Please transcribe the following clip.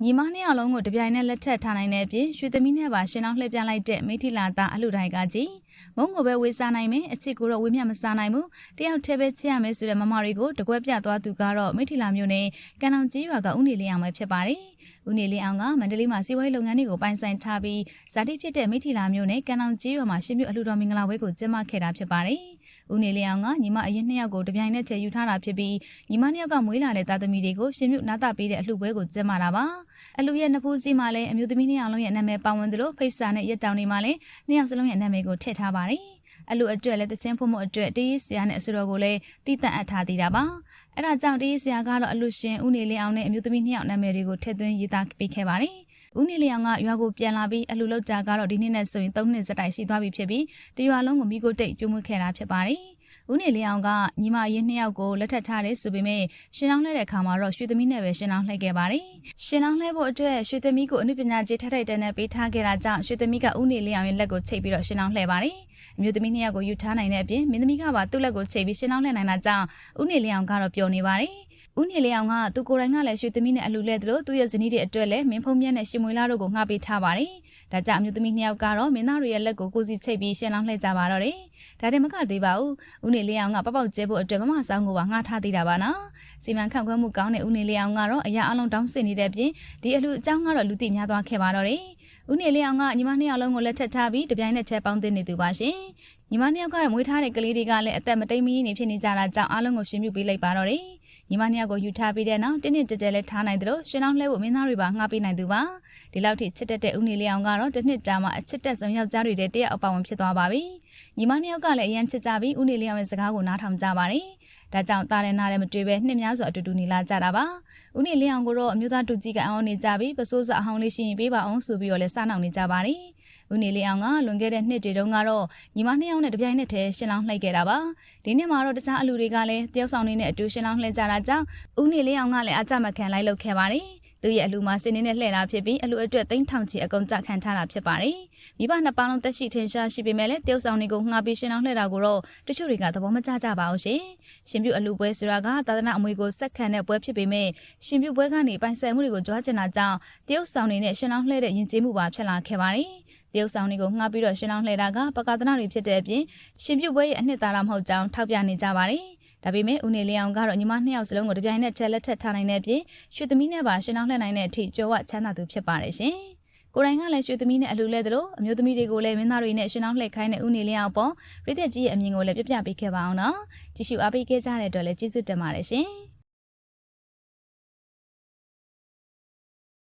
ညီမနှစ်ယောက်လုံးကိုတပြိုင်နက်လက်ထပ်ထားနိုင်တဲ့အပြင်ရွှေသမီးနဲ့ပါရှင်အောင်လှည့်ပြလိုက်တဲ့မိထီလာသားအလှတိုင်းကကြီးမုံကိုပဲဝေးစားနိုင်မယ်အချစ်ကိုတော့ဝေးမြတ်မစားနိုင်ဘူးတယောက်တည်းပဲချစ်ရမယ်ဆိုတဲ့မမတွေကိုတကွက်ပြသွားသူကတော့မိထီလာမျိုးနဲ့ကန်အောင်ကြီးရွာကဦးနေလင်းအောင်ပဲဖြစ်ပါတယ်ဦးနေလင်းအောင်ကမန္တလေးမှာစီးပွားရေးလုပ်ငန်းတွေကိုပိုင်ဆိုင်ထားပြီးဇာတိဖြစ်တဲ့မိထီလာမျိုးနဲ့ကန်အောင်ကြီးရွာမှာရှင်မြို့အလှတော်မင်္ဂလာပွဲကိုကျင်းပခဲ့တာဖြစ်ပါတယ်ဦးနေလင်းအောင်ကညီမအရင်နှစ်ယောက်ကိုတပြိုင်နက်တည်းယူထားတာဖြစ်ပြီးညီမနှစ်ယောက်ကမွေးလာတဲ့သားသမီးတွေကိုရှင်မြို့နားတာပေးတဲ့အလှပွဲကိုကျင်းပတာပါအလှရဲ့နဖူးစီမှာလည်းအမျိုးသမီးနှစ်ယောက်လုံးရဲ့နာမည်ပါဝင်သလိုဖိတ်စာနဲ့ရက်တောင်တွေမှာလည်းနှစ်ယောက်စလုံးရဲ့နာမည်ကိုထည့်ထားပါတယ်အလှအတွက်လည်းတချင်းဖို့မှုအတွက်တေးရေးဆရာနဲ့အစိုးရကိုလည်းတည်တံ့အပ်ထားသေးတာပါအဲဒါကြောင့်တေးရေးဆရာကတော့အလှရှင်ဦးနေလင်းအောင်နဲ့အမျိုးသမီးနှစ်ယောက်နာမည်တွေကိုထည့်သွင်းရေးသားပေးခဲ့ပါတယ်ဦးနေလျောင်ကရွာကိုပြန်လာပြီးအလှလောက်တာကတော့ဒီနေ့နဲ့ဆိုရင်3နှစ်စတိုင်ရှိသွားပြီဖြစ်ပြီးတရွာလုံးကိုမိကိုတိတ်ကျွေးမွေးခဲ့တာဖြစ်ပါတယ်။ဦးနေလျောင်ကညီမရင်းနှစ်ယောက်ကိုလက်ထပ်ထားတယ်ဆိုပေမဲ့ရှင်လောင်းလှဲတဲ့အခါမှာတော့ရွှေသမီးနဲ့ပဲရှင်လောင်းလှဲခဲ့ပါတယ်။ရှင်လောင်းလှဲဖို့အတွက်ရွှေသမီးကိုအနုပညာကြီးထထိုက်တန်းနဲ့ပေးထားခဲ့တာကြောင့်ရွှေသမီးကဦးနေလျောင်ရဲ့လက်ကိုချိတ်ပြီးတော့ရှင်လောင်းလှဲပါတယ်။အမျိုးသမီးနှစ်ယောက်ကိုယူထားနိုင်တဲ့အပြင်မင်းသမီးကပါသူ့လက်ကိုချိတ်ပြီးရှင်လောင်းလှဲနိုင်တာကြောင့်ဦးနေလျောင်ကတော့ပျော်နေပါတယ်။ဦးနေလျောင်ကသူကိုယ်တိုင်ကလည်းရွှေသမီးနဲ့အလှလဲသလိုသူ့ရဲ့ဇနီးတွေအတွက်လည်းမင်းဖုံးမြတ်နဲ့ရှင်မွေလာတို့ကိုငှားပေးထားပါတယ်။ဒါကြောင့်အမျိုးသမီးနှစ်ယောက်ကတော့မင်းသားတွေရဲ့လက်ကိုကိုစီချိတ်ပြီးရှင်လောင်းလှဲကြပါတော့တယ်။ဒါတည်းမကသေးပါဘူး။ဦးနေလျောင်ကပေါက်ကျဲဖို့အတွက်မမဆောင်ကိုပါငှားထားသေးတာပါနော်။စီမံခန့်ခွဲမှုကောင်းတဲ့ဦးနေလျောင်ကတော့အရာအလုံးတောင်းစစ်နေတဲ့ပြင်ဒီအလှအကြောင်းကတော့လူသိများသွားခဲ့ပါတော့တယ်။ဦးနေလျောင်ကညီမနှစ်ယောက်လုံးကိုလက်ထပ်ထားပြီးတပြိုင်နက်တည်းပေါင်းသိနေသူပါရှင်။ညီမနှစ်ယောက်ကမွေးထားတဲ့ကလေးတွေကလည်းအသက်မတိမ်မီနေဖြစ်နေကြတာကြောင့်အားလုံးကိုရှင်ပြုပေးလိုက်ပါတော့တယ်။ညီမနှစ်ယောက်ကိုယူထားပြီးတဲ့နောက်တင်းတင်းတဲတဲလဲထားနိုင်တယ်လို့ရှင်လောင်းလှဲဖို့မင်းသားတွေပါငှားပေးနိုင်သူပါဒီလောက်ထိချစ်တတ်တဲ့ဦးနေလျောင်ကတော့တစ်နှစ်ကြာမှအချစ်တက်ဆုံးယောက်ျားတွေတည်းအပေါဝင်ဖြစ်သွားပါပြီညီမနှစ်ယောက်ကလည်းအရန်ချစ်ကြပြီးဦးနေလျောင်ရဲ့စကားကိုနားထောင်ကြပါတယ်ဒါကြောင့်တားတဲ့နားတဲ့မတွေ့ပဲနှစ်များစွာအတူတူနေလာကြတာပါဦးနေလျောင်ကိုတော့အမျိုးသားတူကြီးကအောင်နေကြပြီးပစိုးစအဟောင်းလေးရှိရင်ပေးပါအောင်ဆိုပြီးတော့လဲစားနှောင်နေကြပါတယ်ဦးနေလင်းအောင်ကလွန်ခဲ့တဲ့နှစ်တွေတုန်းကတော့ညီမနှစ်ယောက်နဲ့တပြိုင်နက်တည်းရှင်လောင်းလှိုက်ခဲ့တာပါဒီနှစ်မှာတော့တခြားအလူတွေကလည်းတယောက်ဆောင်နေတဲ့အတူရှင်လောင်းလှည့်ကြတာကြောင့်ဦးနေလင်းအောင်ကလည်းအကြမခံလိုက်လုပ်ခဲ့ပါတယ်သူရဲ့အလူမှာစင်းနေနဲ့လှည့်တာဖြစ်ပြီးအလူအတွက်သိန်းထောင်ချီအကုန်ကြခံထားတာဖြစ်ပါတယ်မိဘနှစ်ပေါင်းလုံးတက်ရှိထင်ရှားရှိပေမဲ့လည်းတယောက်ဆောင်တွေကိုငှားပြီးရှင်လောင်းလှည့်တာကိုတော့တချို့တွေကသဘောမကျကြပါဘူးရှင်ပြုအလူပွဲဆိုတာကသာသနာအမွေကိုစက်ခံတဲ့ပွဲဖြစ်ပေမဲ့ရှင်ပြုပွဲကနေပိုင်ဆိုင်မှုတွေကိုကြွားကျင်တာကြောင့်တယောက်ဆောင်နေနဲ့ရှင်လောင်းလှည့်တဲ့ယဉ်ကျေးမှုပါဖြစ်လာခဲ့ပါတယ်တရုတ်ဆောင်တွေကိုငှားပြီးတော့ရှင်လောင်းလှဲတာကပကာသနာတွေဖြစ်တဲ့အပြင်ရှင်ပြုတ်ပွဲရဲ့အနှစ်သာရမဟုတ်ကြောင်းထောက်ပြနေကြပါတယ်။ဒါပေမဲ့ဦးနေလျောင်ကတော့ညီမနှစ်ယောက်စလုံးကိုတပြိုင်နက်ချက်လက်ထပ်ထားနိုင်တဲ့အပြင်ရွှေသမီးနဲ့ပါရှင်လောင်းလှဲနိုင်တဲ့အထိကြောဝချမ်းသာသူဖြစ်ပါတယ်ရှင်။ကိုယ်တိုင်ကလည်းရွှေသမီးနဲ့အလှလဲသလိုအမျိုးသမီးတွေကိုလည်းမင်းသားတွေနဲ့ရှင်လောင်းလှဲခိုင်းတဲ့ဦးနေလျောင်ပေါ်ပြည်သက်ကြီးရဲ့အမြင်ကိုလည်းပြပြပေးခဲ့ပါအောင်နော်။ကြည့်ရှုအားပေးခဲ့ကြတဲ့အတွက်လည်းကျေးဇူးတင်ပါတယ်ရှင်။